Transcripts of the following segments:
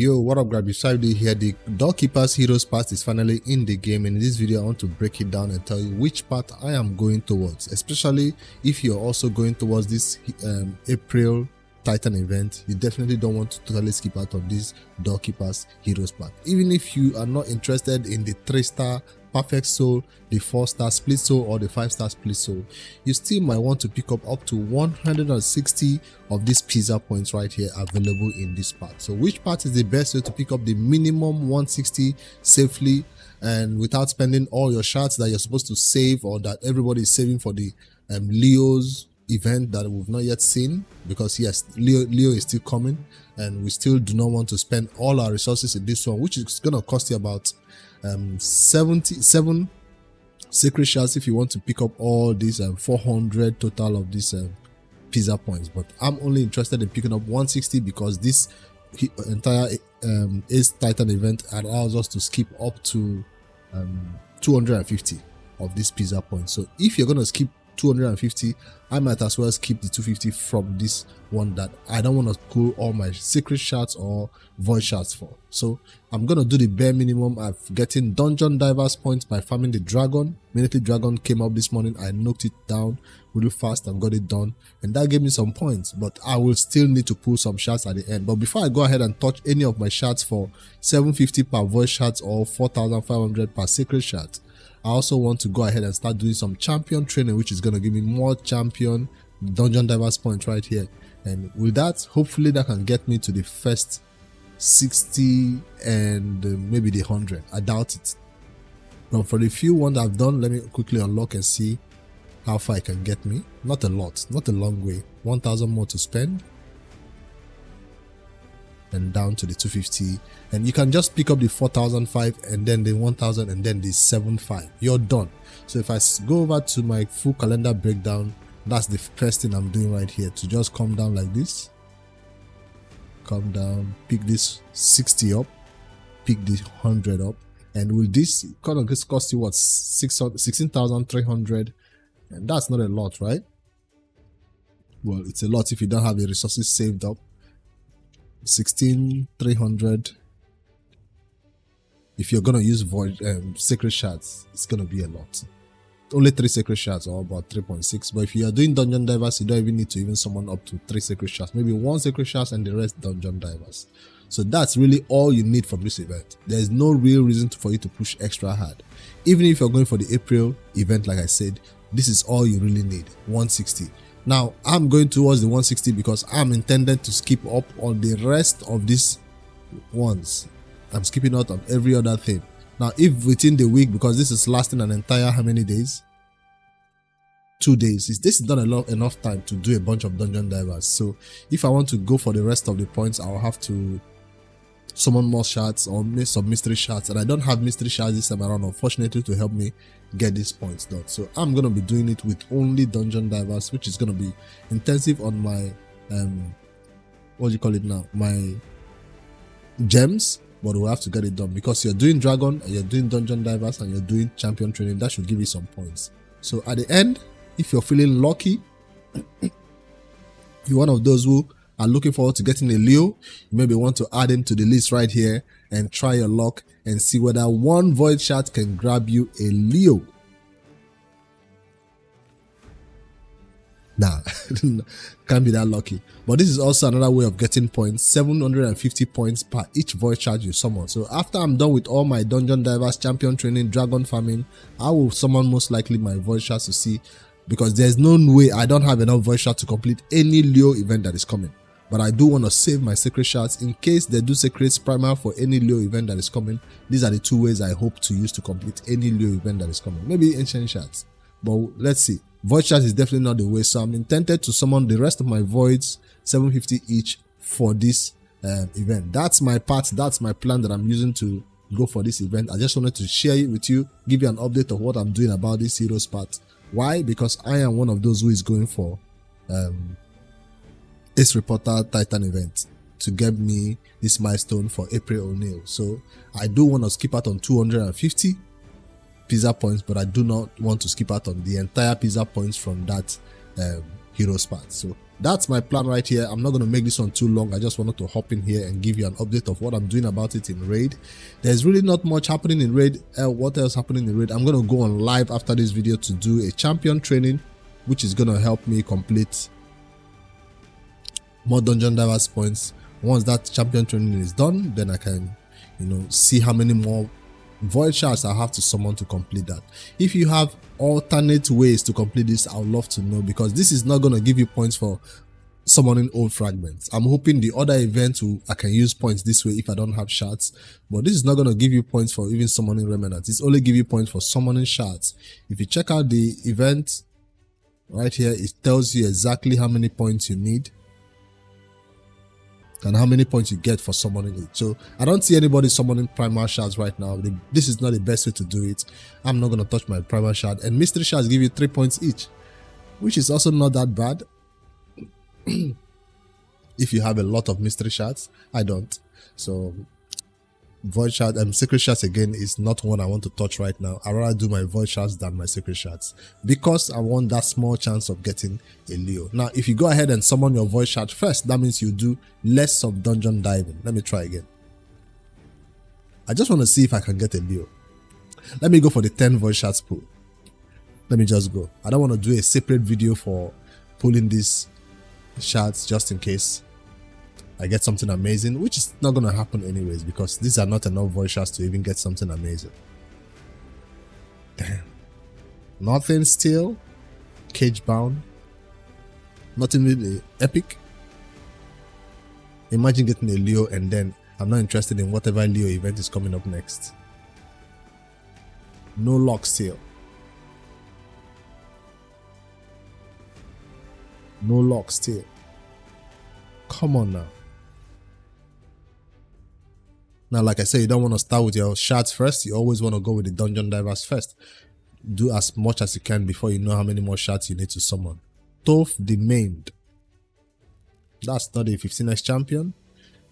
Yo, what up, grab beside you here. The Doorkeeper's Heroes Path is finally in the game, and in this video I want to break it down and tell you which path I am going towards, especially if you're also going towards this April Titan event. You definitely don't want to totally skip out on this Doorkeeper's Heroes Path. Even if you are not interested in the 3-star Perfect Soul, the 4-star Split Soul, or the 5-star Split Soul, you still might want to pick up to 160 of these pizza points right here available in this part. So which part is the best way to pick up the minimum 160 safely and without spending all your shards that you're supposed to save, or that everybody is saving for the Leo's event that we've not yet seen? Because yes, Leo is still coming, and we still do not want to spend all our resources in this one, which is going to cost you about 77 secret shards if you want to pick up all these 400 total of these pizza points. But I'm only interested in picking up 160 because this entire Ace Titan event allows us to skip up to 250 of these pizza points. So if you're going to skip 250, I might as well skip the 250 from this one that I don't want to pull all my secret shards or void shards for. So I'm gonna do the bare minimum. I've getting dungeon divers points by farming the dragon. Immediately dragon came up this morning, I knocked it down really fast and got it done, and that gave me some points. But I will still need to pull some shards at the end. But before I go ahead and touch any of my shards for 750 per void shards or 4,500 per secret shards, I also want to go ahead and start doing some champion training, which is going to give me more champion dungeon divers points right here. And with that, hopefully that can get me to the first 60 and maybe the 100. I doubt it. But for the few ones I've done, let me quickly unlock and see how far it can get me. Not a lot, not a long way. 1,000 more to spend. And down to the 250, and you can just pick up the 4,005 and then the 1,000 and then the 7,500. You're done. So if I go over to my full calendar breakdown, that's the first thing I'm doing right here, to just come down like this, come down, pick this 60 up, pick this 100 up, and with this kind of just cost you what, 16,300, and that's not a lot, right? Well, it's a lot if you don't have the resources saved up. 16,300. If you're gonna use void sacred shards, it's gonna be a lot. Only 3 sacred shards, or about 3.6. But if you are doing dungeon divers, you don't even need to even summon up to 3 sacred shards. Maybe 1 sacred shards and the rest dungeon divers. So that's really all you need from this event. There's no real reason for you to push extra hard. Even if you're going for the April event, like I said, this is all you really need. 160. Now, I'm going towards the 160 because I'm intended to skip up on the rest of these ones. I'm skipping out on every other thing. Now, if within the week, because this is lasting an entire how many days? 2 days. This is not enough time to do a bunch of dungeon divers. So if I want to go for the rest of the points, I'll have to summon more shards or make some mystery shards, and I don't have mystery shards this time around, unfortunately, to help me get these points done. So I'm gonna be doing it with only dungeon divers, which is gonna be intensive on my what do you call it now, my gems, but we'll have to get it done because you're doing dragon and you're doing dungeon divers and you're doing champion training. That should give you some points. So at the end, if you're feeling lucky, you're one of those who are looking forward to getting a Leo, you maybe want to add him to the list right here and try your luck and see whether one void shard can grab you a Leo. Nah, can't be that lucky. But this is also another way of getting points, 750 points per each void shard you summon. So after I'm done with all my dungeon divers, champion training, dragon farming, I will summon most likely my void shards to see, because there's no way I don't have enough void shards to complete any Leo event that is coming. But I do want to save my sacred shards in case they do sacred primal for any Leo event that is coming. These are the 2 ways I hope to use to complete any Leo event that is coming. Maybe ancient shards, but let's see. Void shards is definitely not the way, so I'm intended to summon the rest of my voids, 750 each, for this event. That's my part, that's my plan that I'm using to go for this event. I just wanted to share it with you, give you an update of what I'm doing about this heroes part. Why? Because I am one of those who is going for Ace Reporter Titan event to get me this milestone for April O'Neil. So I do want to skip out on 250 pizza points, but I do not want to skip out on the entire pizza points from that heroes part. So that's my plan right here. I'm not going to make this one too long. I just wanted to hop in here and give you an update of what I'm doing about it in Raid. There's really not much happening in Raid. What else happening in Raid? I'm going to go on live after this video to do a champion training, which is going to help me complete more Dungeon Divers points. Once that champion training is done, then I can, see how many more void shards I have to summon to complete that. If you have alternate ways to complete this, I would love to know, because this is not going to give you points for summoning old fragments. I'm hoping the other events I can use points this way if I don't have shards, but this is not going to give you points for even summoning remnants. It's only give you points for summoning shards. If you check out the event right here, it tells you exactly how many points you need and how many points you get for summoning it. So I don't see anybody summoning primal shards right now. This is not the best way to do it. I'm not going to touch my primal shard, and mystery shards give you 3 points each, which is also not that bad. If you have a lot of mystery shards. I don't. So void shard and secret shards again is not one I want to touch right now. I rather do my void shards than my secret shards, because I want that small chance of getting a Leo. Now if you go ahead and summon your void shard first, that means you do less of dungeon diving. Let me try again. I just want to see if I can get a Leo. Let me go for the 10 void shards pull. Let me just go. I don't want to do a separate video for pulling these shards just in case I get something amazing, which is not going to happen anyways, because these are not enough void shards to even get something amazing. Damn. Nothing still. Cage bound. Nothing really epic. Imagine getting a Leo and then I'm not interested in whatever Leo event is coming up next. No luck still. No luck still. Come on now. Now, like I said, you don't want to start with your shards first. You always want to go with the dungeon divers first. Do as much as you can before you know how many more shards you need to summon. Toph the Maimed. That's not a 15x champion.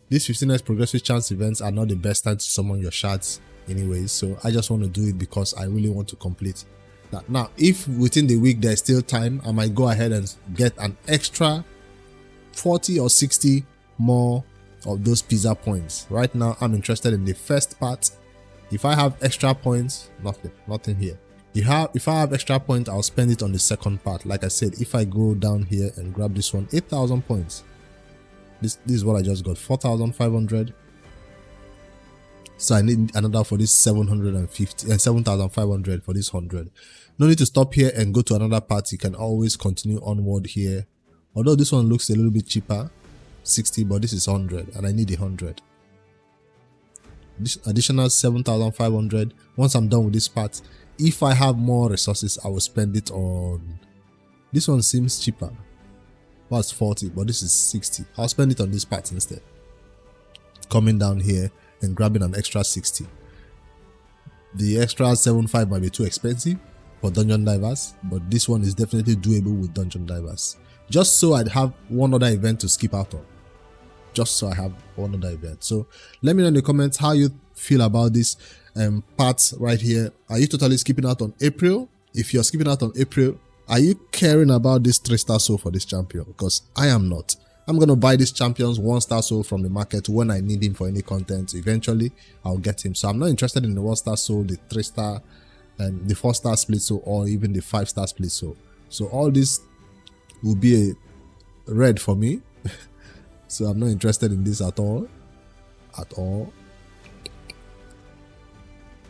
These 15x progressive chance events are not the best time to summon your shards anyways. So I just want to do it because I really want to complete that. Now, if within the week there's still time, I might go ahead and get an extra 40 or 60 more of those pizza points. Right now I'm interested in the first part. If I have extra points, nothing here. If I have extra points, I'll spend it on the second part. Like I said, if I go down here and grab this one, 8,000 points. This is what I just got, 4,500. So I need another for this 750 and 7,500 for this 100. No need to stop here and go to another part. You can always continue onward here. Although this one looks a little bit cheaper, 60, but this is 100 and I need 100. This additional 7,500. Once I'm done with this part, if I have more resources, I will spend it on this one. Seems cheaper. Well, it's 40, but this is 60. I'll spend it on this part instead. Coming down here and grabbing an extra 60. The extra 75 might be too expensive for dungeon divers, but this one is definitely doable with dungeon divers. Just so I'd have one other event to skip out on. Just so I have one other event. So let me know in the comments how you feel about this part right here. Are you totally skipping out on April? If you're skipping out on April, are you caring about this 3-star soul for this champion? Because I am not. I'm going to buy these champions 1-star soul from the market when I need him for any content. Eventually, I'll get him. So I'm not interested in the 1-star soul, the 3-star, and the 4-star split soul, or even the 5-star split soul. So all this will be a red for me. So I'm not interested in this at all. At all.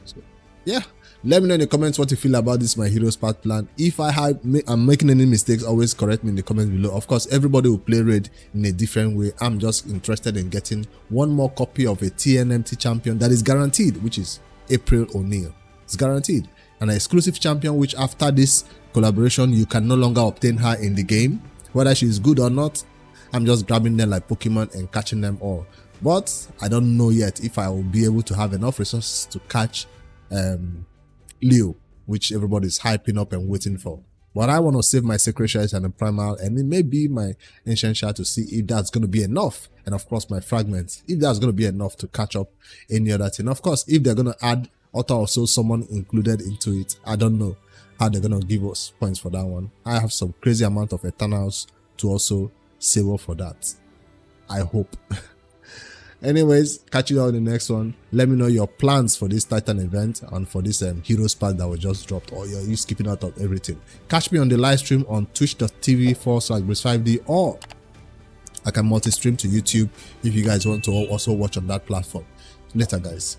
So yeah. Let me know in the comments what you feel about this My Heroes Path plan. If I'm making any mistakes, always correct me in the comments below. Of course, everybody will play raid in a different way. I'm just interested in getting one more copy of a TNMT champion that is guaranteed, which is April O'Neil. It's guaranteed. An exclusive champion which after this collaboration, you can no longer obtain her in the game. Whether she is good or not, I'm just grabbing them like Pokemon and catching them all. But I don't know yet if I will be able to have enough resources to catch Leo, which everybody's hyping up and waiting for. But I want to save my Sacred Shards and the Primal, and it may be my Ancient Shard to see if that's going to be enough. And of course, my Fragments, if that's going to be enough to catch up any other thing. Of course, if they're going to add Author of Soul Summon included into it, I don't know how they're going to give us points for that one. I have some crazy amount of Eternals to also save up for that. I hope. Anyways, catch you on the next one. Let me know your plans for this Titan event and for this Heroes Path that was just dropped, or you're skipping out of everything. Catch me on the live stream on twitch.tv/Briz5D, or I can multi-stream to YouTube if you guys want to also watch on that platform. Later, guys.